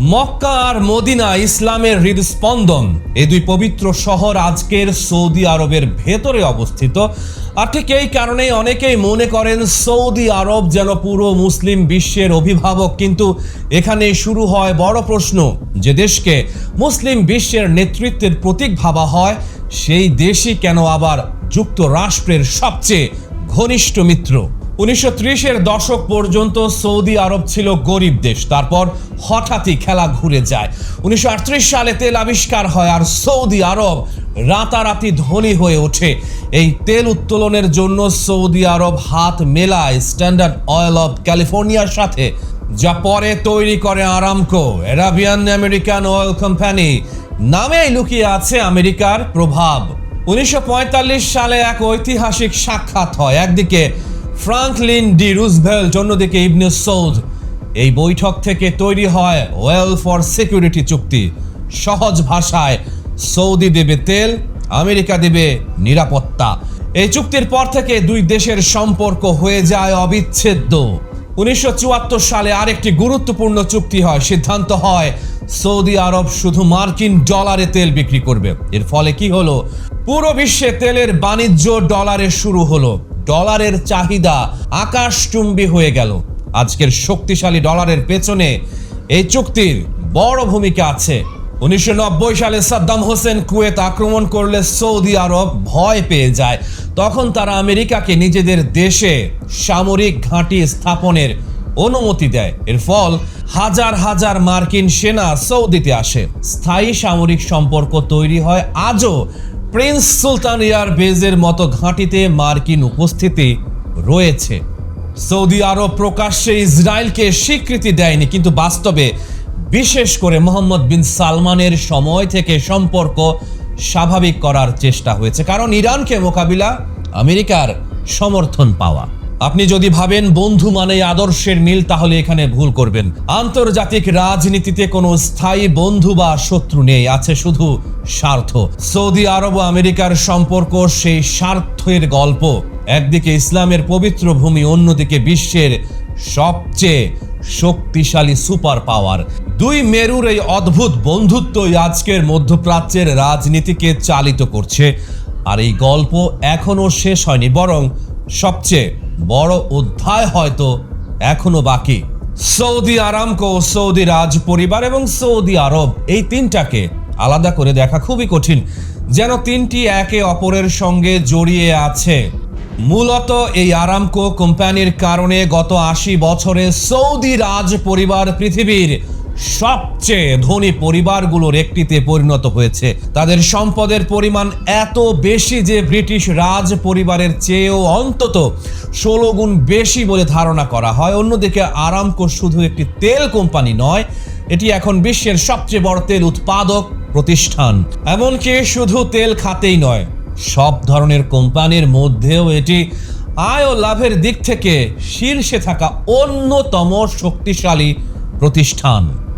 মক্কা আর Medina ইসলামের হৃদস্পন্দন, এই দুই পবিত্র শহর আজকের সৌদি আরবের ভেতরে অবস্থিত। আর ঠিক এই কারণেই অনেকেই মনে করেন সৌদি আরব যেন পুরো মুসলিম বিশ্বের অভিভাবক। কিন্তু এখানে শুরু হয় বড় প্রশ্ন, যে দেশকে মুসলিম বিশ্বের নেতৃত্বের প্রতীক ভাবা হয়, সেই দেশই কেন আবার যুক্তরাষ্ট্রের সবচেয়ে ঘনিষ্ঠ মিত্র? 1930-এর দশক পর্যন্ত সৌদি আরব ছিল গরিব দেশ। তারপর হঠাৎই খেলা ঘুরে যায়। 1938 সালে তেল আবিষ্কার হয় আর সৌদি আরব রাতারাতি ধনী হয়ে ওঠে। এই তেল উত্তোলনের জন্য সৌদি আরব হাত মেলায় স্ট্যান্ডার্ড অয়েল অফ ক্যালিফোর্নিয়ার সাথে, যা পরে তৈরি করে Aramco. Arabian American oil company নামেই লুকিয়ে আছে আমেরিকার প্রভাব। 1945 সালে এক ঐতিহাসিক সাক্ষাৎ হয়, একদিকে ফ্রাঙ্কলিন ডি রুজভেল্ট, অন্যদিকে ইবনে সৌদ। এই বৈঠক থেকে তৈরি হয় ওয়েল ফর সিকিউরিটি চুক্তি। সহজ ভাষায়, সৌদি দেবে তেল, আমেরিকা দেবে নিরাপত্তা। এই চুক্তির পর থেকে দুই দেশের সম্পর্ক হয়ে যায় অবিচ্ছেদ্য। 1974 সালে আরেকটি গুরুত্বপূর্ণ চুক্তি হয়। সিদ্ধান্ত হয় সৌদি আরব শুধু মার্কিন ডলারে তেল বিক্রি করবে। এর ফলে কি হলো? পুরো বিশ্বে তেলের বাণিজ্য ডলারে শুরু হলো। ডলারের চাহিদা আকাশচুম্বী হয়ে গেল। আজকের শক্তিশালী ডলারের পেছনে এই চুক্তির বড় ভূমিকা আছে। 1990 সালে সাদ্দাম হোসেন কুয়েত আক্রমণ করলে সৌদি আরব ভয় পেয়ে যায়। তখন তারা আমেরিকাকে নিজেদের দেশে সামরিক ঘাঁটি স্থাপনের অনুমতি দেয়। এর ফল হাজার হাজার মার্কিন সেনা সৌদিতে আসে। স্থায়ী সামরিক সম্পর্ক তৈরি হয়। আজও প্রিন্স সুলতান এয়ার বেজের মতো ঘাঁটিতে মার্কিন উপস্থিতি রয়েছে। সৌদি আরব প্রকাশ্যে ইসরায়েলকে স্বীকৃতি দেয়নি, কিন্তু বাস্তবে, বিশেষ করে মোহাম্মদ বিন সালমানের সময় থেকে সম্পর্ক স্বাভাবিক করার চেষ্টা হয়েছে। কারণ ইরানকে মোকাবিলা আমেরিকার সমর্থন পাওয়া। আপনি যদি ভাবেন বন্ধু মানেই আদর্শের মিল, তাহলে এখানে ভুল করবেন। আন্তর্জাতিক রাজনীতিতে কোনো স্থায়ী বন্ধু বা শত্রু নেই, আছে শুধু স্বার্থ। সৌদি আরব ও আমেরিকার সম্পর্ক সেই স্বার্থের গল্প। একদিকে ইসলামের পবিত্র ভূমি, অন্যদিকে বিশ্বের সবচেয়ে শক্তিশালী সুপার পাওয়ার। দুই মেরুর এই অদ্ভুত বন্ধুত্বই আজকের মধ্যপ্রাচ্যের রাজনীতিকে চালিত করছে। আর এই গল্প এখনো শেষ হয়নি, বরং সবচেয়ে বড় অধ্যায় হয়তো এখনো বাকি। সৌদি আরামকো, সৌদি রাজ পরিবার এবং সৌদি আরব, এই তিনটাকে আলাদা করে দেখা খুবই কঠিন, যেন তিনটি একে অপরের সঙ্গে জড়িয়ে আছে। মূলত এই আরামকো কোম্পানির কারণে গত 80 বছরে সৌদি রাজ পরিবার পৃথিবীর সবচেয়ে ধনী পরিবারগুলোর একটিতে পরিণত হয়েছে। তাদের সম্পদের পরিমাণ এত বেশি যে ব্রিটিশ রাজ পরিবারের চেয়েও অন্তত 16 গুণ বেশি বলে ধারণা করা হয়। অন্যদিকে আরামকো শুধু একটি তেল কোম্পানি নয়, এটি এখন বিশ্বের সবচেয়ে বড় তেল উৎপাদক প্রতিষ্ঠান। এমনকি শুধু তেল খাতেই নয়, সব ধরনের কোম্পানির মধ্যেও এটি আয় ও লাভের দিক থেকে শীর্ষে থাকা অন্যতম শক্তিশালী প্রতিষ্ঠান।